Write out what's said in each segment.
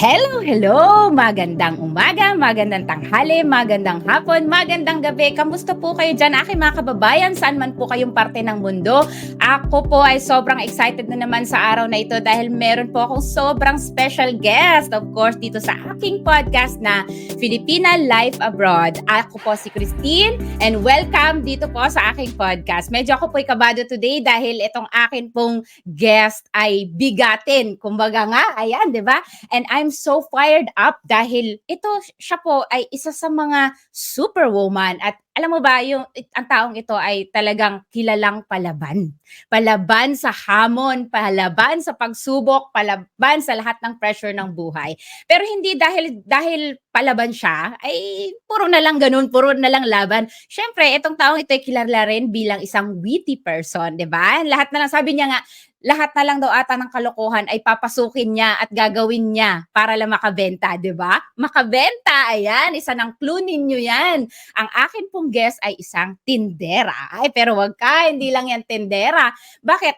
Hello, hello! Magandang umaga, magandang tanghali, magandang hapon, magandang gabi. Kamusta po kayo dyan, aking mga kababayan? Saan man po kayong parte ng mundo? Ako po ay sobrang excited na naman sa araw na ito dahil meron po akong sobrang special guest, of course, dito sa aking podcast na Filipina Life Abroad. Ako po si Christine and welcome dito po sa aking podcast. Medyo ako po'y kabado today dahil itong akin pong guest ay bigatin. Kumbaga nga, ayan, di ba? And I'm so fired up dahil siya po ay isa sa mga superwoman at alam mo ba, ang taong ito ay talagang kilalang palaban. Palaban sa hamon, palaban sa pagsubok, palaban sa lahat ng pressure ng buhay. Pero hindi dahil palaban siya, ay puro na lang ganun, puro na lang laban. Syempre, itong taong ito ay kilala rin bilang isang witty person, di ba? Lahat na lang, sabi niya nga, lahat na lang daw ata ng kalokohan ay papasukin niya at gagawin niya para lang makabenta, di ba? Makabenta, ayan, isa ng clue ninyo yan. Ang akin pong guest ay isang tindera. Ay, pero wag ka, hindi lang yan tindera. Bakit?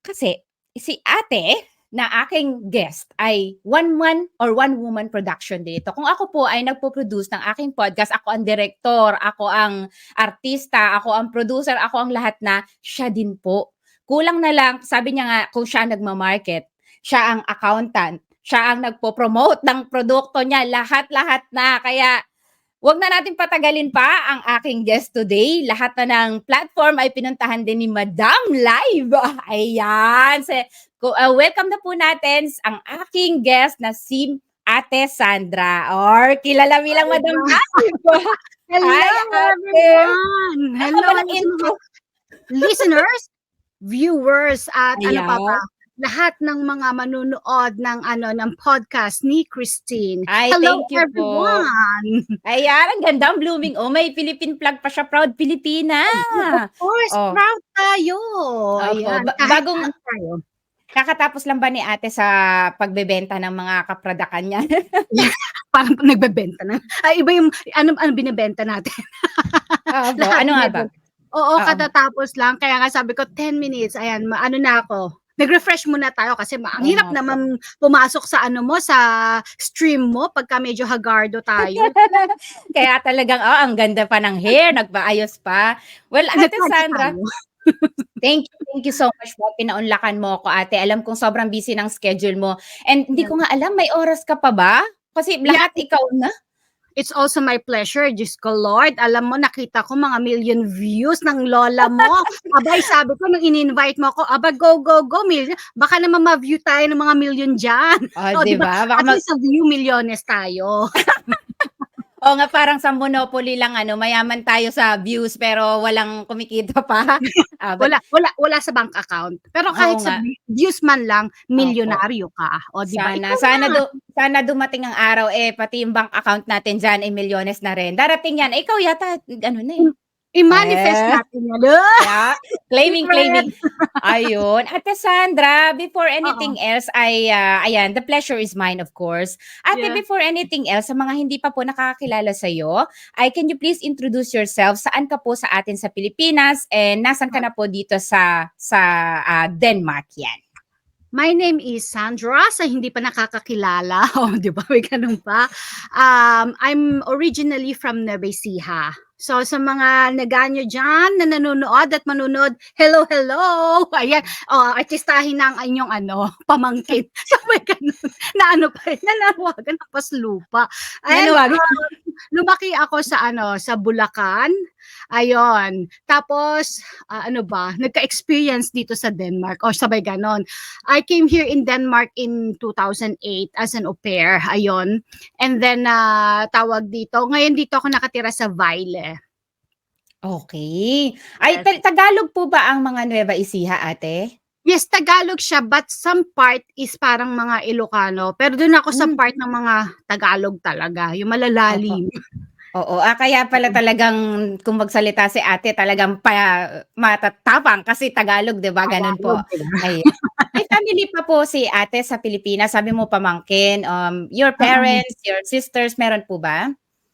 Kasi si ate na aking guest ay one-man or one-woman production dito. Kung ako po ay nagpo-produce ng aking podcast, ako ang director, ako ang artista, ako ang producer, ako ang lahat na, siya din po. Kulang na lang, sabi niya nga, kung siya nagma-market, siya ang accountant, siya ang nagpo-promote ng produkto niya, lahat-lahat na. Kaya, wag na natin patagalin pa ang aking guest today. Lahat na ng platform ay pinuntahan din ni Madam Live. Ayan. Welcome na po natin ang aking guest na si Ate Sandra or kilala bilang Madam Live. Hello, Hi, everyone! Hello, intro. listeners, viewers, at ano pa Ayan. ba? Lahat ng mga manunood ng podcast ni Christine. Ay, Hello, thank you po. everyone! Ayan, ang ganda, ang blooming. Oh, may Philippine flag pa siya. Proud Filipina. Of course, Oh, proud tayo! opo. Ayan, kahit Bagong saan tayo. kakatapos lang ba ni ate sa pagbebenta ng mga kaproductan niya? Parang nagbebenta na. Ay, iba yung, ano binibenta natin. Opo. Lahat Ano nga ba? binibenta. Oo, Oo. katatapos lang. Kaya nga sabi ko, 10 minutes, ayan, ano na ako. Nag-refresh muna tayo kasi ang Oo hirap nga po. naman pumasok sa sa stream mo pagka medyo hagardo tayo. Kaya talagang, ang ganda pa ng hair, nagpaayos pa. Well, Ate Nagkanta Sandra, tayo. thank you so much po. Pinaunlakan mo ako, ate. Alam kong sobrang busy ng schedule mo. And hindi ko nga alam, may oras ka pa ba? Kasi Yeah, lahat ikaw na. it's also my pleasure. Diyos ko, Lord. Alam mo, nakita ko mga million views ng lola mo. Abay, sabi ko, nung in-invite mo ako, aba, go, go, go, million. Baka naman ma-view tayo ng mga million dyan. Oh, O, di diba? ba? At least sa view, milyones tayo. Oo nga, parang sa Monopoly lang, mayaman tayo sa views pero walang kumikita pa. But Wala sa bank account. Pero oo kahit sa nga, views man lang, opo. milyonaryo ka. O, di ba? Sana Ikaw sana na. sana dumating ang araw, pati yung bank account natin diyan ay milyones na rin. Darating yan. Ikaw yata ano na, eh. I-manifest Eh, natin yan. yeah, claiming, Secret. claiming. Ayun. Ate Sandra, before Oo. anything else ay, ayan, the pleasure is mine, of course. Ate, Yeah. before anything else, sa mga hindi pa po nakakakilala sa'yo, can you please introduce yourself? Saan ka po sa atin sa Pilipinas? And nasan ka na po dito sa Denmark yan? My name is Sandra, sa hindi pa nakakakilala. Oh, di ba? May ganun pa. I'm originally from Nueva Ecija. So, sa mga naganyo dyan na nanonood at manunod, hello, hello! Ayan, artistahin na ang inyong pamangkin. So, may ganun. Nanawagan ng paslupa. And, Nanawagan? lumaki ako sa Bulacan. Ayun. Tapos, nagka-experience dito sa Denmark. O, sabay ganon. I came here in Denmark in 2008 as an au pair. Ayun. And then, tawag dito. Ngayon dito ako nakatira sa Vaile. Okay. Ay, Yes. Tagalog po ba ang mga Nueva Ecija, ate? Yes, Tagalog siya, but some part is parang mga Ilocano. Pero doon ako sa part ng mga Tagalog talaga, yung Opo. malalalim. Oo, kaya pala talagang kung magsalita si ate talagang matatapang kasi Tagalog, 'di ba? Ganun po. Tagalog, diba? Ayan. May family pa po si ate sa Pilipinas. Sabi mo pamangkin, your Oo. parents, your sisters, meron po ba?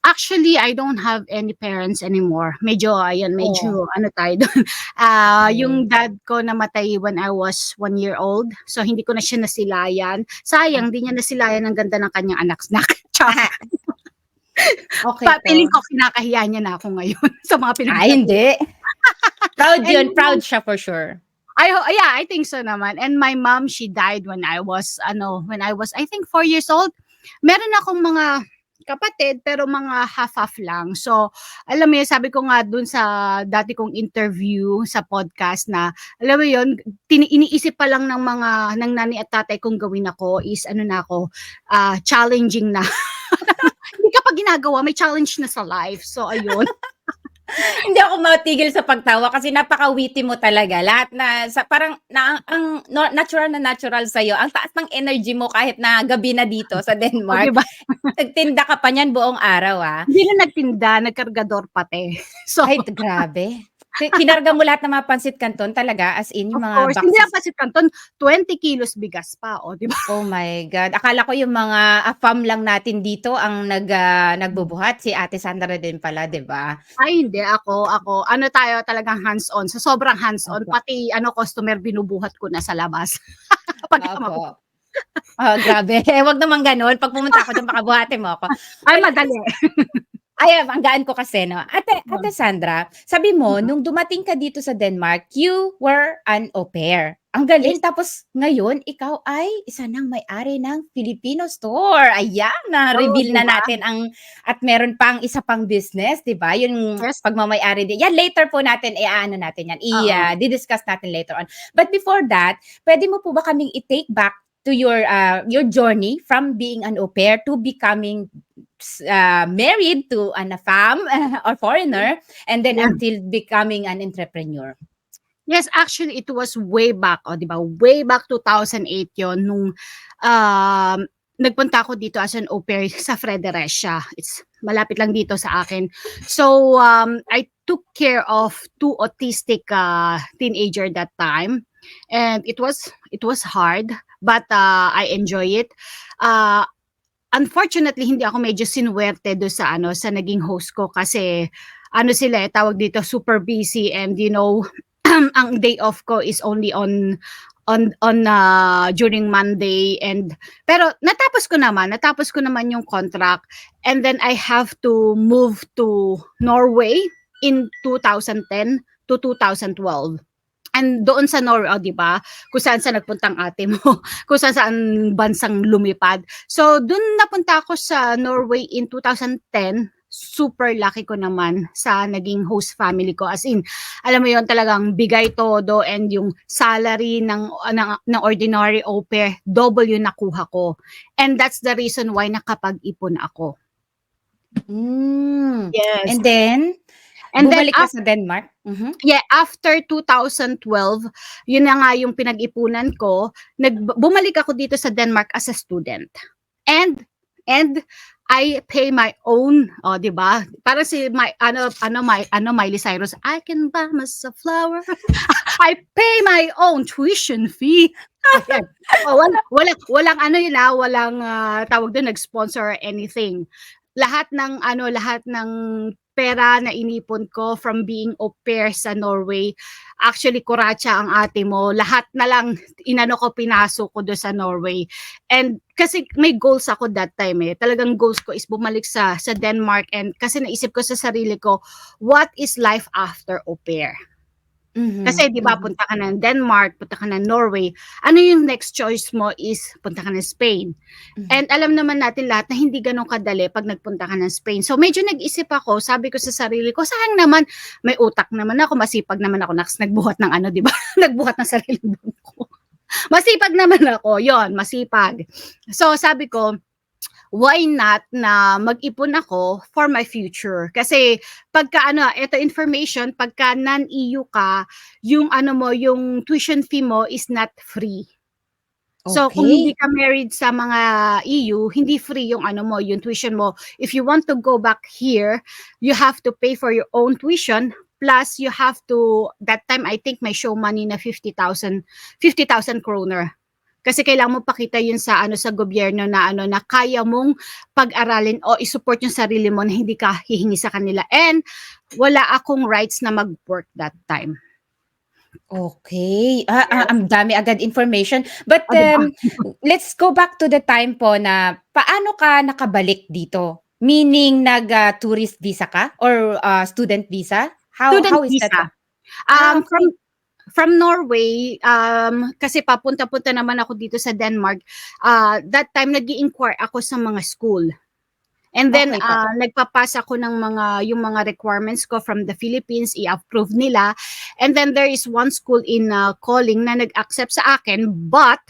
Actually, I don't have any parents anymore. Medyo, ayan, Oh. medyo, ano tayo doon. Yung dad ko namatay when I was 1 year old. So, hindi ko na siya nasilayan. Sayang, di niya nasilayan ang ganda ng kanyang anak. Tsaka, Okay po. feeling ko kinakahiya niya na ako ngayon sa mga pinag- Hindi. Proud And yun. Proud siya for sure. Yeah, I think so naman. And my mom, she died when I was I think 4 years old. Meron akong mga kapatid pero mga half-half lang. So, alam mo yun, sabi ko nga dun sa dati kong interview sa podcast na, alam mo yun, iniisip pa lang ng nanay at tatay kong gawin ako is challenging na. Hindi ka pa ginagawa, may challenge na sa life. So, ayun. Hindi ako matigil sa pagtawa kasi napaka-witty mo talaga. Lahat na parang natural sa Ang taas ng energy mo kahit na gabi na dito sa Denmark. Diba? Nagtinda ka pa niyan buong araw Hindi na nagtinda, nagkargador pati. So, Ay, grabe. Kinarga mo lahat ng mga pansit canton talaga as in yung of mga course, boxes. hindi lang pansit canton, 20 kilos bigas pa, di ba? Oh my God. Akala ko yung mga afam lang natin dito ang nagbubuhat. Si Ate Sandra din pala, di ba? Ay, hindi. Ako, tayo talagang hands-on. So, sobrang hands-on. Opo. Pati, customer, binubuhat ko na sa labas. Opo. Oh, grabe. Wag naman ganun. Pag pumunta ako doon, baka buhatin mo ako. Ay, madali. Ay, ang gaan ko kasi, no? Ate Sandra, sabi mo, nung dumating ka dito sa Denmark, you were an au pair. Ang galing. Yes. Tapos, ngayon, ikaw ay isa ng may-ari ng Filipino store. Ayan, na-reveal na diba? natin at meron pang isa pang business, di ba? Yung Yes. pagmamay-ari din. Yan, later po natin, natin yan. Di-discuss natin later on. But before that, pwede mo po ba kaming i-take back to your journey from being an au pair to becoming married to a fam or foreigner and then until becoming an entrepreneur? Yes, actually, it was way back, di ba? Way back 2008 yon nung nagpunta ako dito as an au pair sa Fredericia. It's malapit lang dito sa akin. So, I took care of 2 autistic teenager that time. And it was hard, but I enjoy it. Unfortunately, hindi ako medyo sinuwerte do sa sa naging host ko kasi sila tawag dito super busy and ang day off ko is only on during Monday pero natapos ko naman yung contract and then I have to move to Norway in 2010 to 2012. And doon sa Norway, di ba? Kung saan nagpuntang ate mo, kung saan bansang lumipad. So, doon napunta ako sa Norway in 2010. Super lucky ko naman sa naging host family ko. As in, alam mo yon talagang bigay todo and yung salary ng ordinary au pair, double yung nakuha ko. And that's the reason why nakapag-ipon ako. Yes. And then, bumalik ka sa Denmark? Yeah, after 2012, yun na nga yung pinag-ipunan ko. Bumalik ako dito sa Denmark as a student. And I pay my own, di ba? Para si Miley Cyrus, I can buy myself a flower. I pay my own tuition fee. Walang tawag doon nag-sponsor or anything. Lahat ng pera na inipon ko from being au pair sa Norway. Actually, kuratsa ang ate mo. Lahat na lang pinasok ko doon sa Norway. And kasi may goals ako that time Talagang goals ko is bumalik sa Denmark and kasi naisip ko sa sarili ko, what is life after au pair? Kasi di ba punta ka ng Denmark, punta ka ng Norway, ano yung next choice mo is punta ka ng Spain. And alam naman natin lahat na hindi ganun kadali pag nagpunta ka ng Spain. So medyo nag-isip ako, sabi ko sa sarili ko, sayang naman, may utak naman ako, masipag naman ako, nagbuhat ng di ba? Nagbuhat ng sarili ko. Masipag naman ako, yon, masipag. So sabi ko, why not na mag-ipon ako for my future? Kasi pagka ito information, pagka non-EU ka, yung yung tuition fee mo is not free. Okay. So kung hindi ka married sa mga EU, hindi free yung yung tuition mo. If you want to go back here, you have to pay for your own tuition. Plus you have to, that time I think may show money na 50,000 kroner. Kasi kailangan mo pakita yun sa ano sa gobyerno na ano na kaya mong pag-aralin o i-support yung sarili mo na hindi ka hihingi sa kanila. And wala akong rights na mag-work that time. Okay. Ang dami agad information. But, O, 'di ba? let's go back to the time po na paano ka nakabalik dito? Meaning tourist visa ka or, student visa? Student How is that po? visa. Okay. From Norway, kasi papunta-punta naman ako dito sa Denmark. That time nag-i-inquire ako sa mga school. And then Okay po. nagpapasa ako ng yung mga requirements ko from the Philippines, i-approve nila. And then there is one school in Calling na nag-accept sa akin, but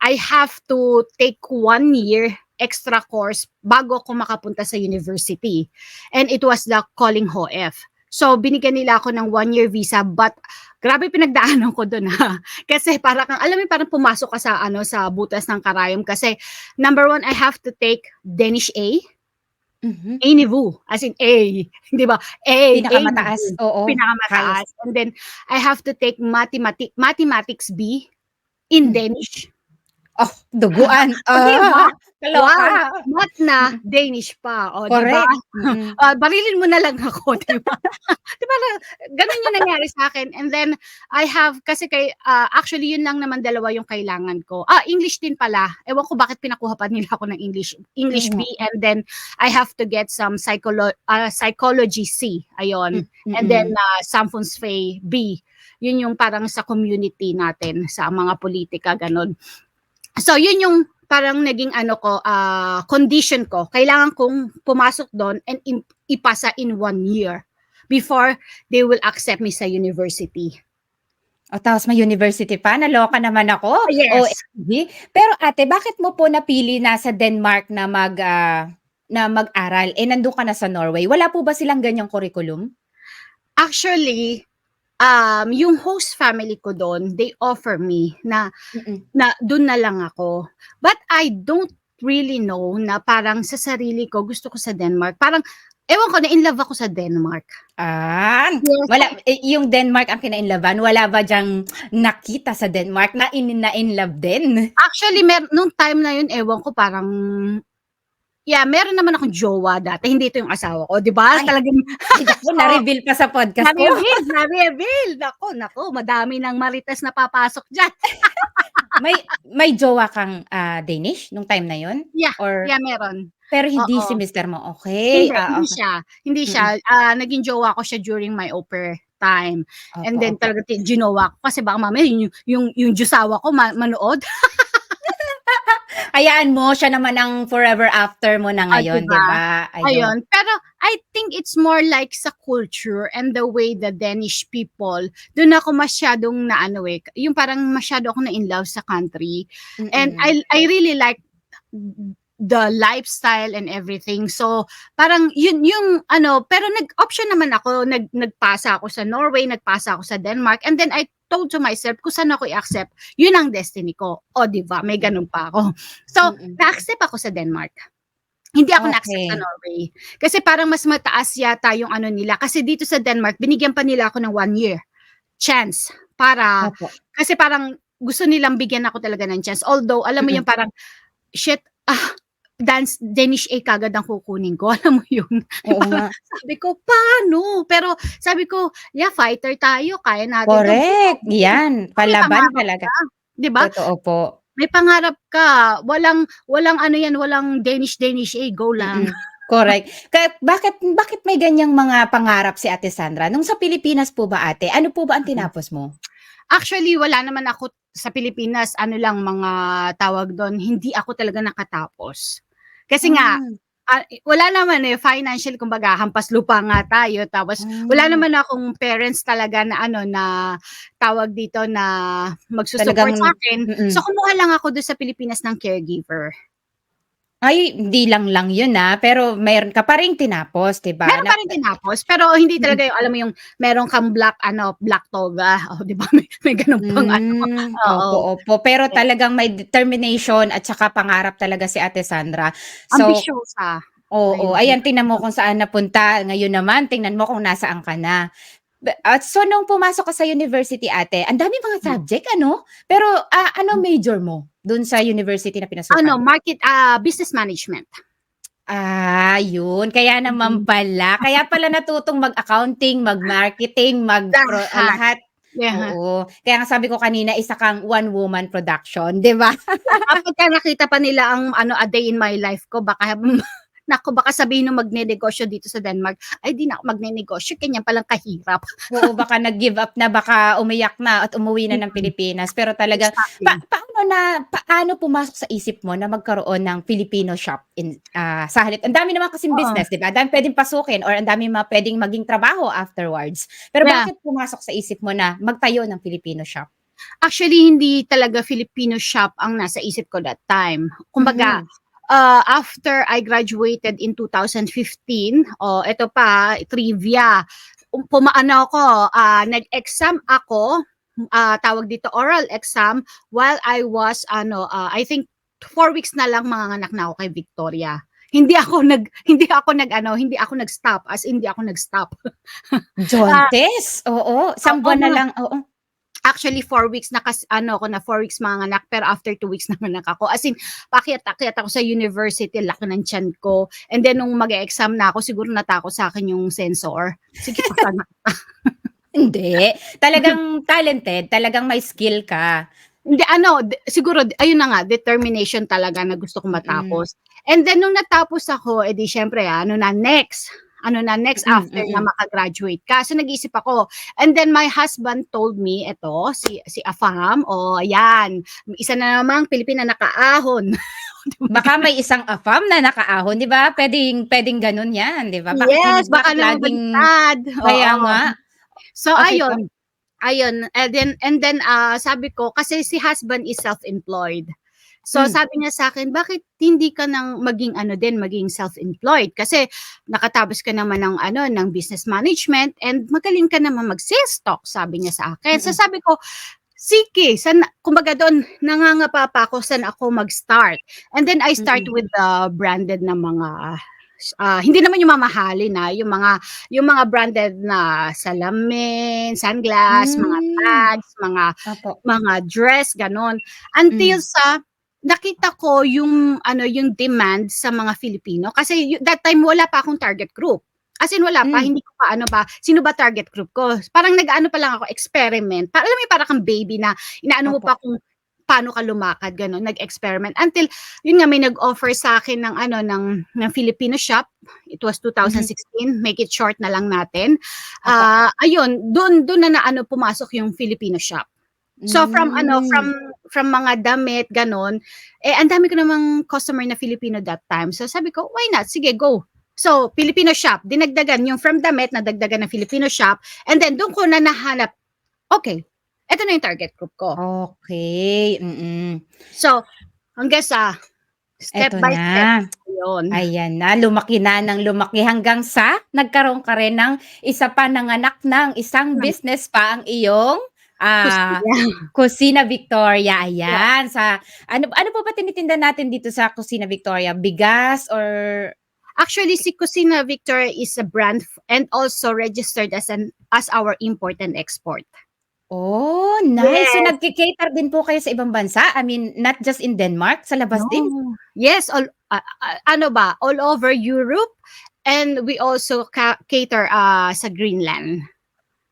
I have to take 1 year extra course bago ako makapunta sa university. And it was the Calling HOF. So binigyan nila ako ng 1 year visa, but grabe pinagdaanan ko doon ha. Kasi para kang alam mo parang pumasok ka sa sa butas ng karayom kasi number 1 I have to take Danish A, Mhm. A niveau, as in A, 'di ba? Pinakamataas, niveau, oo, pinakamataas. highest. And then I have to take mathematics B in Hmm. Danish. Oh, duguan. O, 'di ba? Wow, Kaloka. math na, Danish pa, o 'di ba? Correct. Mm. Barilin mo na lang ako, 'di ba? 'Di ba gano'n yung nangyari sa'kin. And then I have kasi actually yun lang naman dalawa yung kailangan ko. English din pala. Ewan ko bakit pinakuha pa nila ako ng English. English Oo B, nga. and then I have to get some psychology C, ayun. And then Samfundsfag B. Yun yung parang sa community natin, sa mga politika, gano'n. So yun yung parang naging condition ko. Kailangan kong pumasok doon and ipasa in 1 year before they will accept me sa university. O tapos may university pa, naloka naman ako. Yes. OMG. Pero ate, bakit mo po napili na sa Denmark na mag-aral? Nandun ka na sa Norway. Wala po ba silang ganyang curriculum? Actually, yung host family ko doon, they offer me na doon na lang ako. But I don't really know na parang sa sarili ko, gusto ko sa Denmark. Parang, ewan ko, na-in love ako sa Denmark. Yes. Wala, yung Denmark ang kina-inlovean, wala ba diyang nakita sa Denmark na in love din? Actually, nung time na yun, ewan ko, parang, meron naman akong jowa dati. Hindi ito yung asawa ko, di ba? Ay, Talagang, na-reveal pa sa podcast ko. na-reveal. Nako, madami ng marites na papasok dyan. May jowa kang Danish nung time na yun? Yeah, Or, meron. pero hindi Oo. si mister mo, okay. Hindi Okay. Hindi siya. Naging jowa ko siya during my au pair time. And Opo, then opo. talaga ginowa ko kasi baka mamaya yung jusawa ko manood. Hayaan mo, siya naman ang forever after mo na ngayon, Diba? 'di ba? Ayun. Pero I think it's more like sa culture and the way the Danish people, doon ako masyadong yung parang masyado ako na in love sa country. And I really like the lifestyle and everything. So, parang yun yung pero nag-option naman ako, nagpasa ako sa Norway, nagpasa ako sa Denmark, and then I told to myself kung saan ako i-accept, yun ang destiny ko. O, di ba? May ganun pa ako. So, na-accept ako sa Denmark. Hindi ako na-accept sa Okay. Norway. Kasi parang mas mataas yata yung nila. Kasi dito sa Denmark, binigyan pa nila ako ng 1 year chance para, Opo. kasi parang gusto nilang bigyan ako talaga ng chance. Although, alam mo yung parang, shit, Danish A kagad ang kukunin ko. Alam mo yun? Oo nga. Sabi ko, paano? Pero sabi ko, fighter tayo. Kaya natin to. Correct. Yan, palaban pangarap talaga. Di ba? Totoo po. May pangarap ka. Walang walang Danish A. Go lang. Correct. Bakit may ganyang mga pangarap si Ate Sandra? Nung sa Pilipinas po ba, ate? Ano po ba ang tinapos mo? Actually, wala naman ako sa Pilipinas, mga tawag doon, hindi ako talaga nakatapos. Kasi nga, wala naman financial, kumbaga, hampas lupa nga tayo. Tapos, wala naman akong parents talaga na na tawag dito na magsusupport Talagang- sa akin. So, kumuha lang ako doon sa Pilipinas ng caregiver. Ay, hindi lang yun pero mayroon ka pa ring tinapos, 'di ba? Meron pa rin tinapos, pero hindi talaga yung, alam mo yung, meron kang black toga. Oh, di ba? May ganun pang Oo. Opo. Pero talagang may determination at saka pangarap talaga si Ate Sandra. So, Ambisyosa. oo, ayan, tingnan mo kung saan napunta. Ngayon naman, tingnan mo kung nasaan ka na. So nung pumasok ka sa university ate, ang dami mga Hmm. subject ano? Pero, ano major mo dun sa university na pinasukan mo? Business management. Yun. Kaya naman Mm. pala. Kaya pala natutong mag-accounting, mag-marketing, Lahat. lahat. Yeah. Oo. Kaya nga sabi ko kanina, isa kang one woman production, 'di ba? Kapagka nakita pa nila ang a day in my life ko baka naku baka sabihin nung magnenegosyo dito sa Denmark, "Ay di na ako magnenegosyo ganyan palang kahirap." Oo, baka nag-give up na, baka umiyak na at umuwi na ng Mm, Pilipinas. Pero talagang exactly. paano pumasok sa isip mo na magkaroon ng Filipino shop sa halip ang dami naman kasing Oo, business, 'di ba? Ang daming puwedeng pasukin or ang daming mga puwedeng maging trabaho afterwards. Pero yeah. bakit pumasok sa isip mo na magtayo ng Filipino shop? Actually hindi talaga Filipino shop ang nasa isip ko that time. Kumbaga, Mhm. after I graduated in 2015, eto pa trivia, pumaano ako, nag-exam ako, tawag dito oral exam while I was I think 4 weeks na lang manganganak na ako kay Victoria. Hindi ako nag-stop, as in hindi ako nag-stop. Ah, Jauntes, oo, isang oo. buwan na lang, oo. Actually 4 weeks na 4 weeks manganak pero after 2 weeks nanganak ako. As in paakyat-akyat ako sa university, laki ng tiyan ko. And then nung mag-e-exam na ako siguro natakot sa'kin yung sensor. Sige pasanak. Hindi, talagang talented, talagang may skill ka. Hindi siguro ayun na nga determination talaga na gusto kong Mm, matapos. And then nung natapos ako, edi siyempre ano na next after na mm. maka-graduate ka. So nag-iisip ako. And then my husband told me, eto si Afam, ayan, isa na namang Pilipina nakaahon. Baka may isang AFAM na nakaahon, 'di ba? Puwedeng gano'n 'yan, 'di ba? Yes, baka Bakit naman laging baliktad, kaya oo. nga. So Okey po. ayun, and then sabi ko kasi si husband is self-employed. So Hmm, sabi niya sa'kin, "Bakit hindi ka ng maging self-employed? Kasi nakatapos ka naman ng business management and magaling ka naman mag-sales talk," sabi niya sa akin. So mm, sabi ko, "Sige, kumbaga do'n nangangapa pa ako saan ako mag-start." And then I start mm. with the branded na mga, hindi naman yung mamahalin, yung mga branded na salamin, sunglass, mga Hmm, bags, mga opo. mga dress, gano'n. Until Hmm, sa nakita ko yung demand sa mga Filipino kasi that time wala pa akong target group. As in wala pa, hmm, hindi ko pa sino ba target group ko. Parang nag-aano pa lang ako, experiment. Alam mo yung parang kang baby na inaano mo opo. pa kung paano ka lumakad, gano'n, nag-experiment. Until yun nga may nag-offer sa'kin ng Filipino shop. It was Mhm, 2016, make it short na lang natin. opo. Ayun, dun na pumasok yung Filipino shop. So Hmm, from mga damit gano'n, ang dami ko namang customer na Filipino that time. So sabi ko, "Why not? Sige go." So Filipino shop, dinagdagan yung from damit nadagdagan ng Filipino shop and then dun ko na nahanap, okey, eto na yung target group ko. okey, mm. So hanggang sa step Eto by na. step yun. Ayan na, lumaki na ng lumaki hanggang sa nagkaroon ka rin ng isa pa, nanganak ng isang Hmm, business pa ang iyong, ah, kusina. Kusina Victoria, Yeah. ayan. Ano po ba tinitinda natin dito sa Kusina Victoria, bigas or Actually, si Kusina Victoria is a brand and also registered as our import and export. oh, nice. So Yes. nagke-cater din po kayo sa ibang bansa? I mean, not just in Denmark, sa labas din? No. Yes, all over Europe and we also cater, sa Greenland.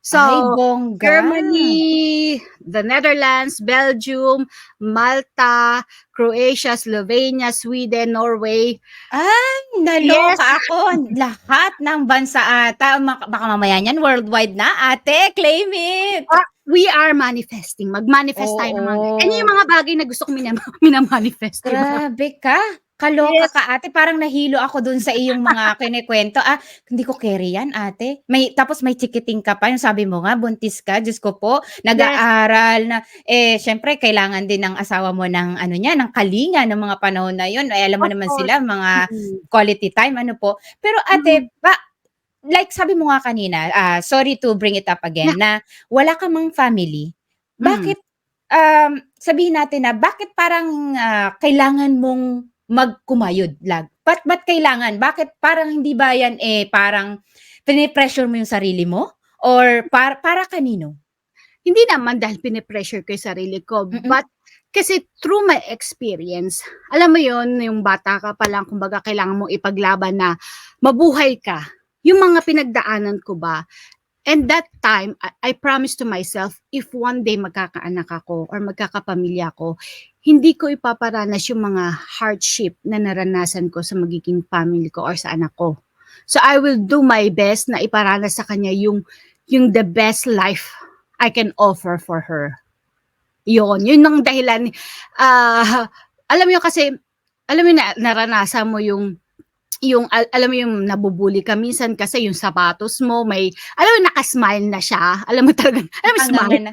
Ay, So, bongga. Germany, the Netherlands, Belgium, Malta, Croatia, Slovenia, Sweden, Norway. Ay, Yes, naloka ako. Lahat ng bansa ata, baka mamaya niyan worldwide na ate, claim it. we are manifesting. Mag-manifest tayo ng mga ganyan yung Oo, mga bagay na gusto kong mina-manifest, 'di ba? grabe ka. Kaloka Yes, ka ate, parang nahilo ako dun sa iyong mga kinukuwento. Hindi ko keri yan ate. Tapos may chikiting ka pa, yung sabi mo nga buntis ka, Diyos ko po, yes, nag-aaral na, siyempre kailangan din ng asawa mo ng ano niya, ng kalinga ng mga panahon na yun. Alam mo of naman course. sila, mga Mm, quality time, ano po. Pero mm, ate, like sabi mo nga kanina, sorry to bring it up yeah, again, na wala ka mang family. mm. Bakit, sabihin natin na bakit parang, kailangan mong magkumayod ba't kailangan? Bakit parang hindi ba yan, parang pine-pressure mo yung sarili mo? Or para kanino? Hindi naman dahil pine-pressure ko yung sarili ko, Mm. but kasi through my experience, alam mo yon yung bata ka pa lang, kumbaga kailangan mong ipaglaban na mabuhay ka. Yung mga pinagdaanan ko ba, and that time, I promised to myself, if one day magkakaanak ako or magkakapamilya ako, hindi ko ipaparanas yung mga hardship na naranasan ko sa magiging family ko or sa anak ko. So I will do my best na iparanas sa kanya yung the best life I can offer for her. Yun ang dahilan. Alam mo yun kasi, alam mo na naranasan mo yung alam mo yung nabubuli ka minsan kasi yung sapatos mo may, alam mo naka-smile na siya. Alam mo talaga, alam mo smile.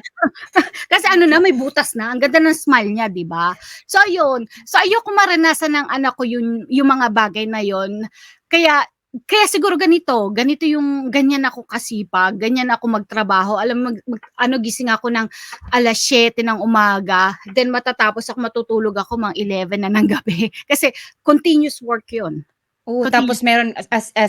Kasi ano na, may butas na. Ang ganda ng smile niya, di ba? So, yun. So, ayoko maranasan ng anak ko yung mga bagay na yun. Kaya siguro ganito yung, ganyan ako kasipag, ganyan ako magtrabaho. Alam mo, gising ako ng 7:00 ng umaga, then matatapos ako, matutulog ako mga 11 na ng gabi. Kasi continuous work yun. Tapos meron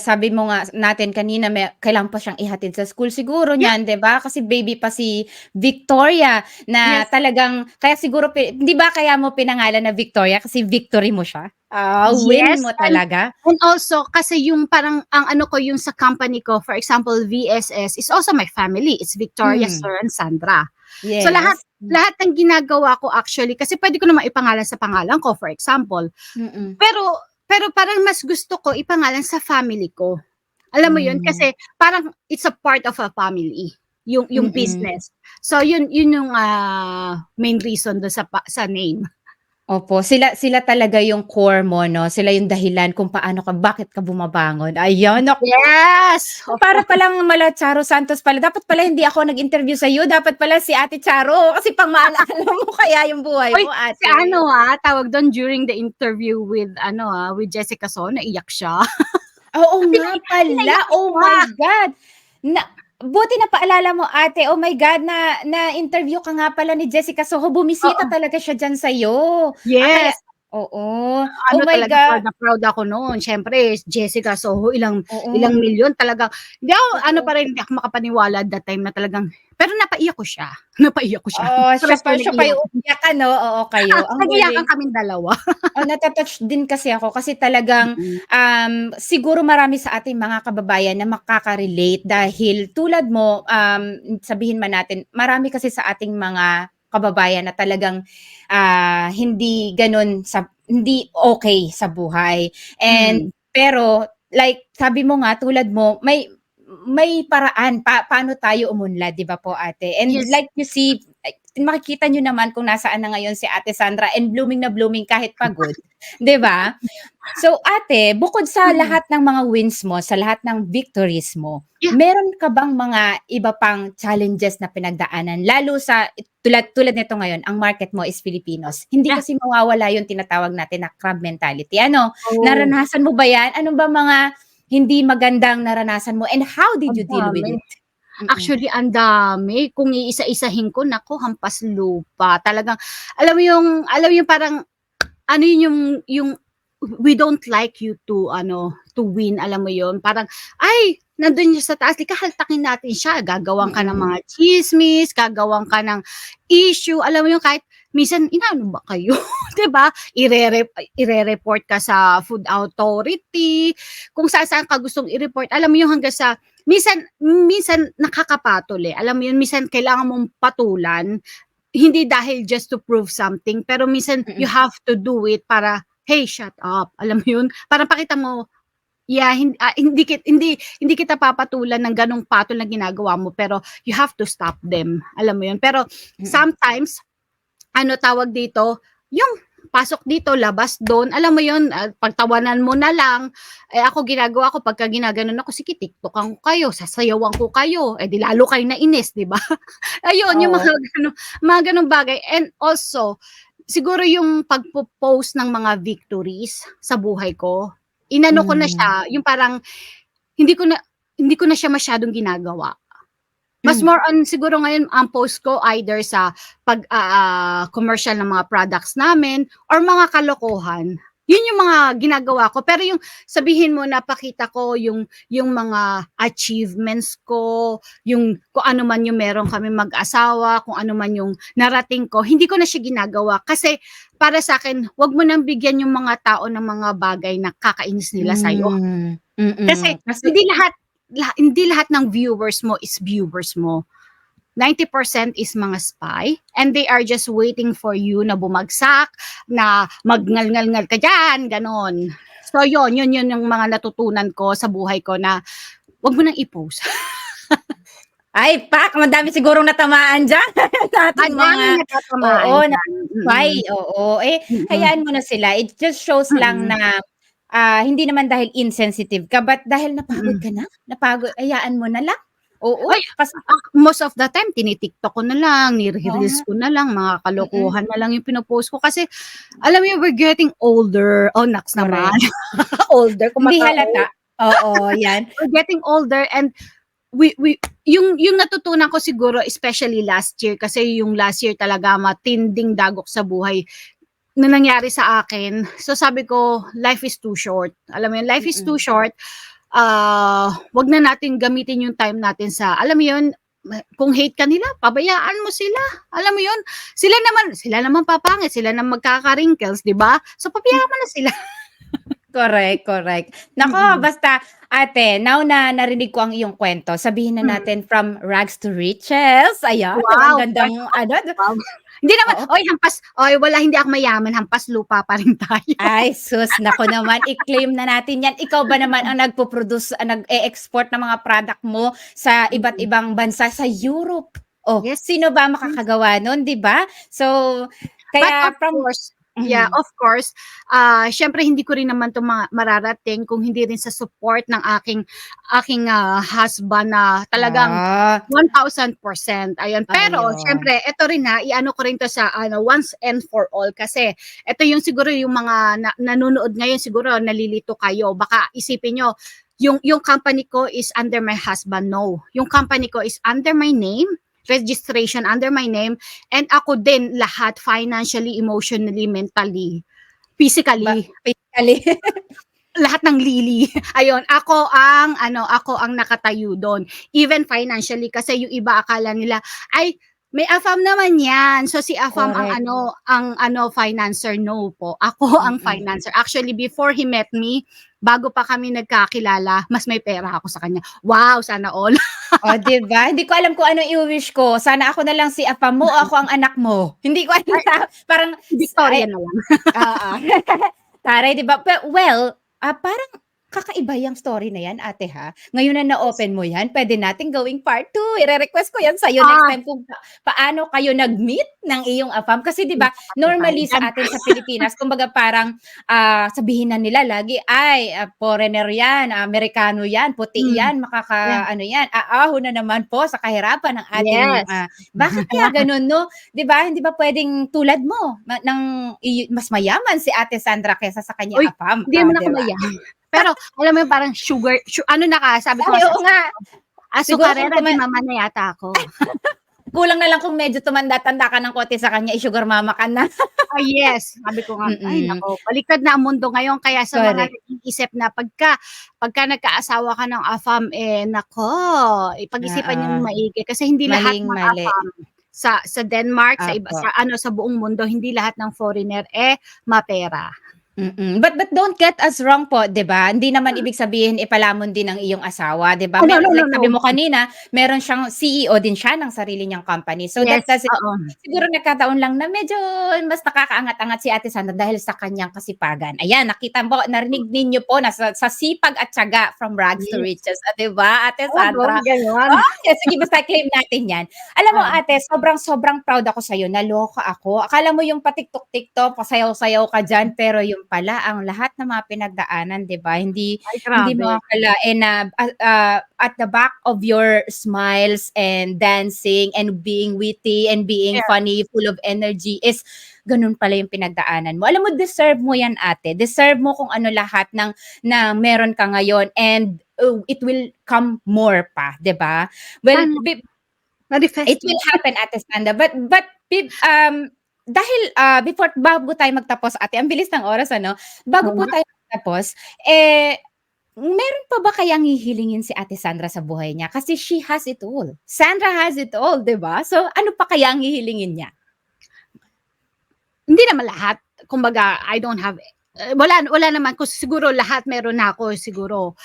sabi mo nga natin kanina kailangan pa siyang ihatid sa school siguro niyan, 'di ba? Kasi baby pa si Victoria na Yes. talagang kaya siguro 'di ba kaya mo pinangalan na Victoria kasi victory mo siya? Win Yes, mo talaga. and also kasi yung parang ang ano ko yung sa company ko, for example, VSS is also my family. It's Victoria, Sir, and Sandra. So lahat Yes. ng ginagawa ko actually, kasi pwede ko naman ipangalan sa pangalan ko, for example. Mm. Pero parang mas gusto ko ipangalan sa family ko. Alam mo yun, kasi parang it's a part of a family, yung Mm. business. So yun yung main reason do sa name. Opo, sila talaga yung core mo 'no, sila yung dahilan kung bakit ka bumabangon. Ayan, naku, Yes! para palang mala Charo Santos pala. Dapat pala hindi ako nag-interview sa'yo, dapat pala si Ate Charo kasi pang-maalala mo kaya yung buhay Uy, mo, si ate. tawag doon during the interview with with Jessica So, naiyak siya. Oo nga pala, Pinaiyak oh siya. my God. Buti napaalala mo ate, oh my God, na-interview ka nga pala ni Jessica Soho, bumisita Oo. talaga siya diyan sa'yo. Kaya Yes. oo, oh my Talaga God. proud na proud ako noon. Siyempre, Jessica Soho, ilang Oo, milyon talagang, hindi ako, totoo. hindi ako makapaniwala at that time na talagang, pero napaiyak ko siya. Napaiyak ko siya. Siya Pares pa kami siya pa nag-iyak. yung umiyak ano, oo kayo, ang Nag-iyakan galing. kaming dalawa. Nata-touch din kasi ako kasi talagang, Mm. siguro marami sa ating mga kababayan na makaka-relate dahil tulad mo, sabihin man natin, marami kasi sa ating mga kababayan na talagang, hindi okey sa buhay. Mm. Pero like sabi mo nga tulad mo, may paraan paano tayo umunlad, 'di ba po ate? And Yes. like you see, makikita niyo naman kung nasaan na ngayon si Ate Sandra and blooming na blooming kahit pagod, 'di ba? So ate, bukod sa Mm. lahat ng mga wins mo, sa lahat ng victories mo, Yeah. meron ka bang mga iba pang challenges na pinagdaanan lalo sa tulad nito ngayon, ang market mo is Filipinos. Hindi Yeah. kasi mawawala yung tinatawag natin na crab mentality, ano? Oh, Naranasan mo ba 'yan? Ano ba mga hindi magandang naranasan mo and how did ang you deal with dami. it? Mm. Actually, ang dami. Kung iisa-isahin ko, naku, hampas lupa. Talagang, alam mo yung parang, ano yun yung we don't like you to win, alam mo yun. Parang, ay, nandun siya sa taas, di kahaltakin natin siya. Gagawan ka ng Mm. mga chismis, gagawan ka ng issue. Alam mo yung kahit, minsan, inaano ba kayo? 'Di ba? Ire-report ka sa Food Authority, kung saan ka gustong i-report. Alam mo yung hanggang sa, minsan nakakapatol eh. Alam mo yun, minsan kailangan mong patulan, hindi dahil just to prove something, pero minsan you Mm. have to do it para, hey, shut up. Alam mo yun? Para pakita mo, yeah, hindi kita papatulan ng ganong patol na ginagawa mo, pero you have to stop them. Alam mo yun? Pero Mm. sometimes, tawag dito, yung pasok dito, labas doon, alam mo yun, pagtawanan mo na lang. Ako ginagawa ko, pagka ginaganon ako, sige, tiktokan ko kayo, sasayawan ko kayo, di lalo kayo nainis, di ba? Ayun, yung Oo. mga ganong bagay. And also, siguro yung pagpo-post ng mga victories sa buhay ko, inano ko na siya, yung parang, hindi ko na siya masyadong ginagawa. Mas more on siguro ngayon ang post ko either sa commercial ng mga products namin or mga kalokohan. Yun yung mga ginagawa ko. Pero yung sabihin mo, napakita ko yung mga achievements ko, yung kung ano man yung meron kami mag-asawa, kung ano man yung narating ko, hindi ko na siya ginagawa. Kasi para sa akin, wag mo nang bigyan yung mga tao ng mga bagay na kakainis nila sa'yo. Kasi Kasi hindi lahat ng viewers mo is viewers mo. 90% is mga spy and they are just waiting for you na bumagsak, na magngal-ngal-ngal ka dyan, ganon. So yun yung mga natutunan ko sa buhay ko na wag mo nang i-post. ay, pak, madami sigurong natamaan diyan sa ating mga Madaming natatamaan oo, na dyan. spy, oo. Eh, hayaan mo na sila. It just shows lang na, hindi naman dahil insensitive ka, but dahil napagod ka na, hayaan mo na lang. Oo, Ay, kasi most of the time tini-TikTok ko na lang, oo nga, ni-reels ko na lang, mga mm, kalokohan na lang yung pino-post ko kasi alam mo yun, we're getting older. Oh, naks naman. correct. Older, Hindi kumaka-old. halata. Oo, 'yan. We're getting older and we yung natutunan ko siguro especially last year kasi yung last year talaga matinding dagok sa buhay na nangyari sa akin. So sabi ko, life is too short. Alam mo yun, life is too Mm, short. Wag na natin gamitin yung time natin sa, alam mo yun, kung hate ka nila, pabayaan mo sila. Alam mo yun, sila naman papangit, sila naman magkaka-wrinkles, di ba? So pabayaan mo na sila. correct, correct. Naku, Mm-mm. basta ate, now na narinig ko ang iyong kwento, sabihin na Mm. natin from rags to riches. Ayan, 'di ba ang Wow, gandang ano, wow. Hindi naman, oo. wala, hindi ako mayaman, hampas lupa pa rin tayo. Ay sus, naku naman, i-claim na natin 'yan. Ikaw ba naman ang nag-e-export ng mga product mo sa iba't Mm. ibang bansa, sa Europe. Oh, Yes, sino ba yes. makakagawa nun, 'di ba? So, But kaya of from course, yeah, mhm. of course, siyempre hindi ko rin naman 'to mararating kung hindi rin sa support ng aking husband na talagang Ah, 1000%, ayun. Pero ayun. siyempre eto rin, i-ano ko rin 'to sa ano, once and for all kasi eto yung siguro yung mga nanonood ngayon siguro nalilito kayo. Baka isipin niyo yung company ko is under my husband. No, yung company ko is under my name, registration under my name, and ako din lahat financially, emotionally, mentally, Ba physically, physically. lahat ng lili. Ayun, ako ang nakatayo do'n. Even financially kasi yung iba akala nila, ay may AFAM naman 'yan. So si AFAM Correct. ang financer. No po, ako ang Mm. financer. Actually before he met me, bago pa kami nagkakilala, mas may pera ako sa kanya. Wow, sana all. Oh, 'di ba? Hindi ko alam kung anong i-wi-wish ko. Sana ako na lang si apa mo o ako ang anak mo. Hindi ko Ay, alam. Parang Victoria ay na lang. oo. Taray, 'di ba? Well, parang kakaiba yang story na 'yan, ate, ha. Ngayon na na-open mo 'yan, puwede nating gawing part 2. Ire-request ko 'yan sa'yo next Ah, time kung paano kayo nag-meet ng iyong AFAM. Kasi 'di ba, Makati tayo normally diyan. sa atin sa Pilipinas kumbaga parang, sabihin na nila lagi, "Ay, foreigner 'yan, Amerikano 'yan, puti Hmm, 'yan, yeah. makakaano 'yan, aahon na naman po sa kahirapan ng ating, Yes. bakit kaya gano'n 'no? 'Di ba, hindi ba puwedeng tulad mo mas mayaman si Ate Sandra kaysa sa kanyang Uy, AFAM, hindi naman 'di ako ba? mayaman. Pero alam mo yung parang ano na ka, sabi ko Ay, nga sa oo nga. asawa ko, Siguro kung "Azucarera de mama na yata ako." kulang na lang kung medyo tumanda-tanda ka ng konti sa kanya, i-sugar mama ka na. Yes, sabi ko nga, "Ay Mm, naku, baliktad na ang mundo ngayon." Kaya sa mga correct. nag-iisip na pagka nagkaasawa ka ng AFAM, naku, pag-isipan niyong Oo, maigi kasi hindi lahat ng maling-mali. AFAM sa Denmark, sa iba, Opo. sa buong mundo, hindi lahat ng foreigner, mapera. But don't get us wrong po, 'di ba? Hindi naman ibig sabihin ipalamon din ng iyong asawa, 'di ba? Oh, no, no, no, Like sabi mo no. kanina, meron siyang CEO din siya ng sarili niyang company. So that Yes, doesn't oo. siguro nagkataon lang na medyo mas nakakaangat-angat si Ate Sandra dahil sa kanyang kasipagan. Ayan, nakita mo, narinig ninyo po na sa sipag at tiyaga from rags to Yes. riches, 'di ba, Ate Oo, Sandra? gano'n. Sige basta claim natin 'yan. Alam mo Oo. ate, sobrang proud ako sa'yo, naloka ako. Akala mo yung patiktok-tiktok, pasayaw-sayaw ka diyan, pero yung pala ang lahat ng mga pinagdaanan, 'di ba, Ay, hindi grabe. mo akalain na, at the back of your smiles and dancing and being witty and being Yes. funny, full of energy is gano'n pala yung pinagdaanan mo. Alam mo deserve mo 'yan ate, deserve mo kung ano lahat na meron ka ngayon and, it will come more pa, 'di ba? Well, Sana manifest it mo. will happen, Ate Sandra, but dahil bago tayo magtapos, ate, ang bilis ng oras, ano? Bago po Oo. tayo magtapos, meron pa ba kayang hihilingin si Ate Sandra sa buhay niya? Kasi she has it all. Sandra has it all, 'di ba? So ano pa kaya ang hihilingin niya? Hindi naman lahat. Kumbaga, I don't have wala naman kung siguro lahat meron na ako siguro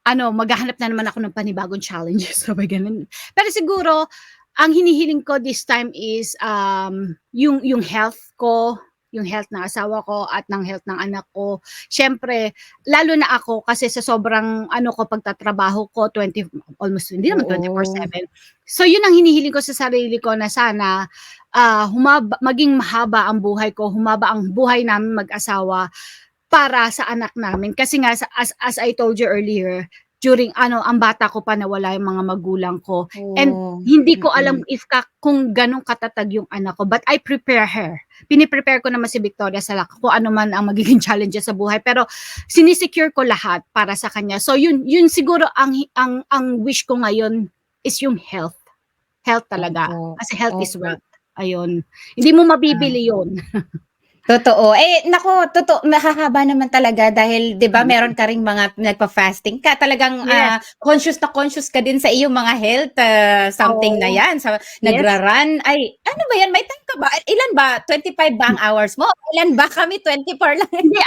maghahanap na naman ako ng panibagong challenges, sabay ganun. Pero siguro, ang hinihiling ko this time is yung health ko, yung health ng asawa ko at ng health ng anak ko. Siyempre, lalo na ako kasi sa sobrang ko pagtatrabaho ko, almost hindi naman Oo. 24/7. So yun ang hinihiling ko sa sarili ko na sana maging mahaba ang buhay ko, humaba ang buhay namin mag-asawa para sa anak namin. Kasi nga, as I told you earlier, during ang bata ko pa nawala yung mga magulang ko. And Oh, hindi ko alam kung ganun katatag yung anak ko. But I prepare her. Piniprepare ko naman si Victoria sa kung ano man ang magiging challenges sa buhay. Pero sinisecure ko lahat para sa kanya. So yun siguro ang wish ko ngayon is yung health. Health talaga. Opo. Kasi health is Opo. wealth. Ayun. Hindi mo mabibili yun. Totoo. Naku, mahahaba naman talaga dahil 'di ba meron ka ring mga nagfa-fasting ka, talagang Yes. conscious na conscious ka din sa iyong mga health, something na Oo. 'yan, sa Yes. nagra-run. Ay, ano ba 'yan, may time ka ba? Ilan ba, 25 ba ang hours mo? Ilan ba, kami 24 lang. Hindi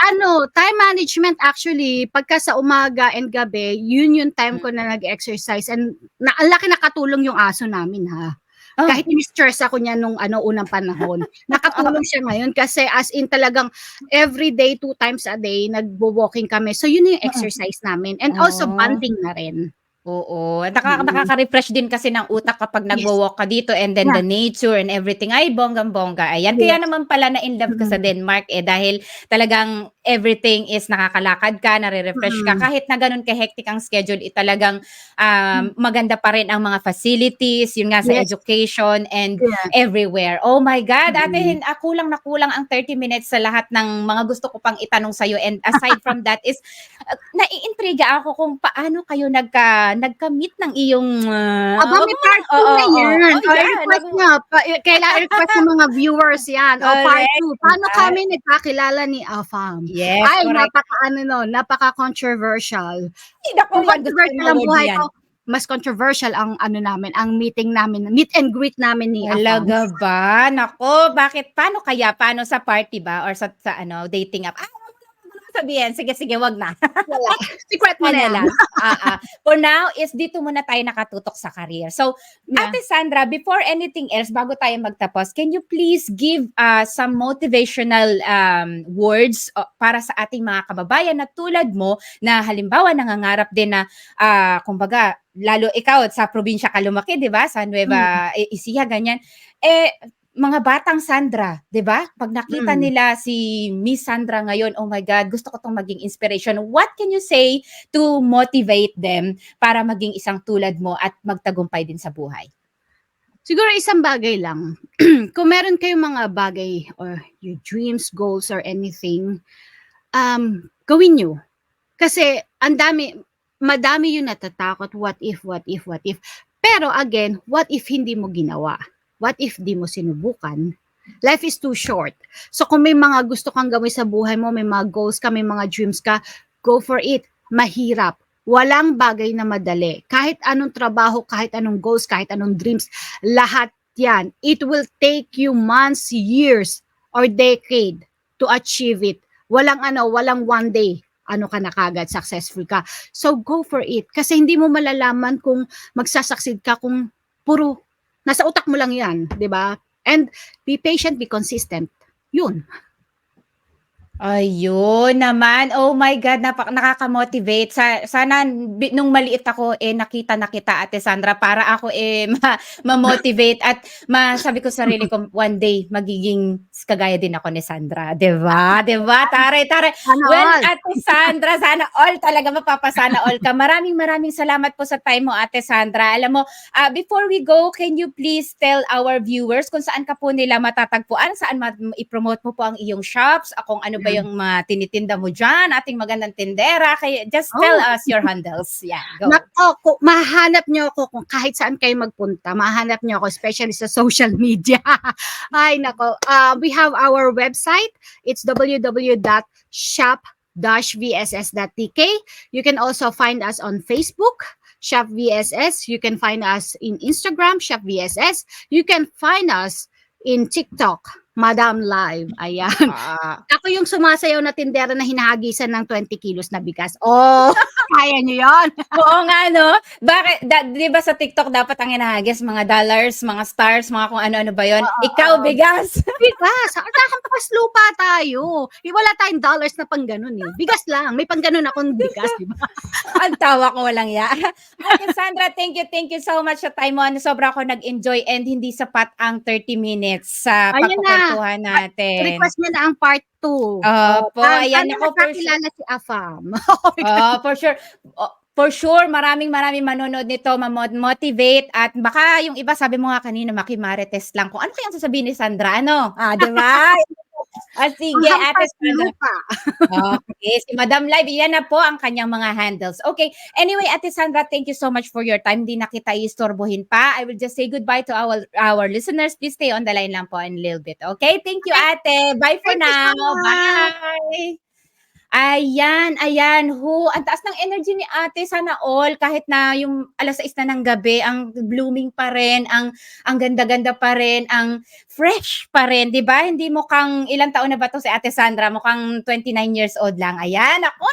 time management actually, pagka sa umaga and gabi, yun yung time ko na nag-exercise and ang laki nakatulong yung aso namin, ha. Oh. Kahit ini-stress ako niya nung unang panahon, nakatulong siya ngayon kasi as in talagang everyday, 2 times a day nagwo-walking kami. So yun yung exercise namin and also Oh. bonding na rin. Oo, nakaka-refresh din kasi ng utak kapag Yes. nagwo-walk ka dito and then Yeah. the nature and everything. Ay, bonggang-bongga. Ayan, kaya Yes. naman pala na-in-love ka sa Denmark dahil talagang everything is nakakalakad ka, nare-refresh ka. Kahit na ganun ka-hectic ang schedule, talagang maganda pa rin ang mga facilities, yun nga sa Yes. education and Yeah. everywhere. Oh my God, ate, kulang na kulang ang 30 minutes sa lahat ng mga gusto ko pang itanong sa'yo. And aside from that is, naiintriga ako kung paano kayo nagka-meet ng iyong Aba, may part 2 na yan. I-request nyo. Kailangan i-request ng mga viewers yan. Part 2. Paano kami nagkakilala ni Afam? Yes, Ay, correct. napaka-controversial. Ay, naku, Kung yan, gusto ko controversial ang mawag buhay yan. ko, mas controversial ang ang meeting namin, meet and greet namin ni Afam. Talaga ba? Naku, bakit? Paano sa party ba or sa dating app? Sabihin, sige, wag na. Wala. Secret mo na yan. For now is dito muna tayo nakatutok sa career. So, Yeah. Ate Sandra, before anything else, bago tayo magtapos, can you please give some motivational words para sa ating mga kababayan na tulad mo na halimbawa nangangarap din na kumbaga, lalo ikaw sa probinsya ka lumaki, 'di ba? Sa Nueva Ecija, ganyan. Mga batang Sandra, 'di ba? Pag nakita nila si Miss Sandra ngayon, oh my God, gusto ko 'tong maging inspiration. What can you say to motivate them para maging isang tulad mo at magtagumpay din sa buhay? Siguro isang bagay lang. Kung meron kayong mga bagay or your dreams, goals, or anything, gawin nyo. Kasi madami yung natatakot, what if. Pero again, what if hindi mo ginawa? What if di mo sinubukan? Life is too short. So kung may mga gusto kang gawin sa buhay mo, may mga goals ka, may mga dreams ka, go for it. Mahirap. Walang bagay na madali. Kahit anong trabaho, kahit anong goals, kahit anong dreams, lahat yan. It will take you months, years, or decade to achieve it. Walang one day ka na kagad, successful ka. So go for it. Kasi hindi mo malalaman kung magsasucceed ka kung puro nasa utak mo lang yan, di ba? And be patient, be consistent. Yun. Ayun naman. Oh my God, nakaka-motivate. Sana nung maliit ako nakita na kita, Ate Sandra, para ako ma-motivate at masabi ko sa sarili ko one day magiging kagaya din ako ni Sandra, 'di ba? 'Di ba? Tare. Well, Ate Sandra, sana all talaga mapapasana all ka. Maraming salamat po sa time mo, Ate Sandra. Alam mo, before we go, can you please tell our viewers kung saan ka po nila matatagpuan, saan i-promote mo po ang iyong shops, kung ano ba yung mga tinitinda mo dyan? Ating magandang tindera. Kaya just tell us your handles. Yeah, go. Nako, mahanap nyo ako kung kahit saan kayo magpunta. Mahanap nyo ako, especially sa social media. Ay, nako. We have our website. It's www.shop-vss.tk. You can also find us on Facebook, Shop VSS. You can find us in Instagram, Shop VSS. You can find us in TikTok, Madam Live. Ayan. Ako yung sumasayaw na tindera na hinahagisan ng 20 kilos na bigas. Oh, kaya nyo yan. Oo nga, no? Bakit, di ba sa TikTok dapat ang hinahagis, mga dollars, mga stars, mga kung ano-ano ba yun? Ikaw, bigas. Bigas. Nakakampas lupa tayo. Wala tayong dollars na pang ganun eh. Bigas lang. May pang ganun akong bigas, di ba? Ang tawa ko, walang ya. Okay, Sandra, thank you so much sa time mo. Sobra ako nag-enjoy and hindi sapat ang 30 minutes sa pagkukwentuhan natin. Request mo na ang part 2. Opo, ayan ako. Nakakilala si Afam. For sure. For sure, maraming manonood nito, ma-motivate at baka yung iba, sabi mo nga kanina, makimarites lang kung ano kayang sasabihin ni Sandra, ano? Di ba? Sige, Ate Sandra. Okay, si Madam Live, yan na po ang kanyang mga handles. Okay, anyway, Ate Sandra, thank you so much for your time. Hindi na kita istorbohin pa. I will just say goodbye to our listeners. Please stay on the line lang po in a little bit. Okay, thank you, Ate. Bye for now. Bye. Ayan. Ang taas ng energy ni Ate, sana all, kahit na yung 6:00 na ng gabi, ang blooming pa rin, ang ganda-ganda pa rin, ang fresh pa rin, di ba? Hindi mukhang, ilang taon na ba to si Ate Sandra? Mukhang 29 years old lang. Ayan, ako,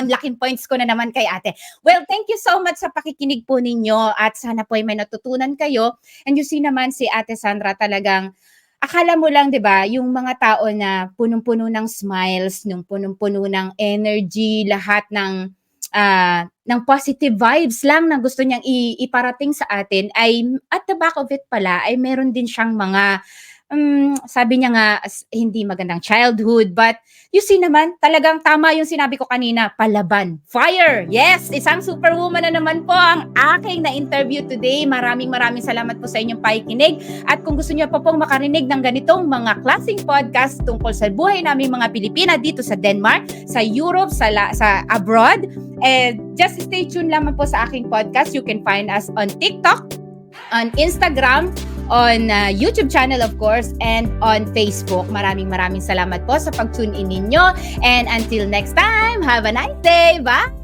laking points ko na naman kay Ate. Well, thank you so much sa pakikinig po ninyo at sana po ay may natutunan kayo. And you see naman si Ate Sandra talagang, akala mo lang, 'di ba, yung mga tao na punong-puno ng smiles, nung punong-puno ng energy, lahat ng positive vibes lang na gusto niyang iparating sa atin ay at the back of it pala ay meron din siyang mga sabi niya nga hindi magandang childhood, but you see naman talagang tama yung sinabi ko kanina, palaban, fire. Yes, isang superwoman na naman po ang aking na-interview today. Maraming salamat po sa inyong pakikinig at kung gusto niyo pa pong makarinig ng ganitong mga klaseng podcast tungkol sa buhay naming mga Pilipina dito sa Denmark, sa Europe, sa abroad, just stay tuned lamang po sa aking podcast. You can find us on TikTok, on Instagram, on YouTube channel of course, and on Facebook. Maraming salamat po sa pag-tune in ninyo. And until next time, have a nice day. Bye!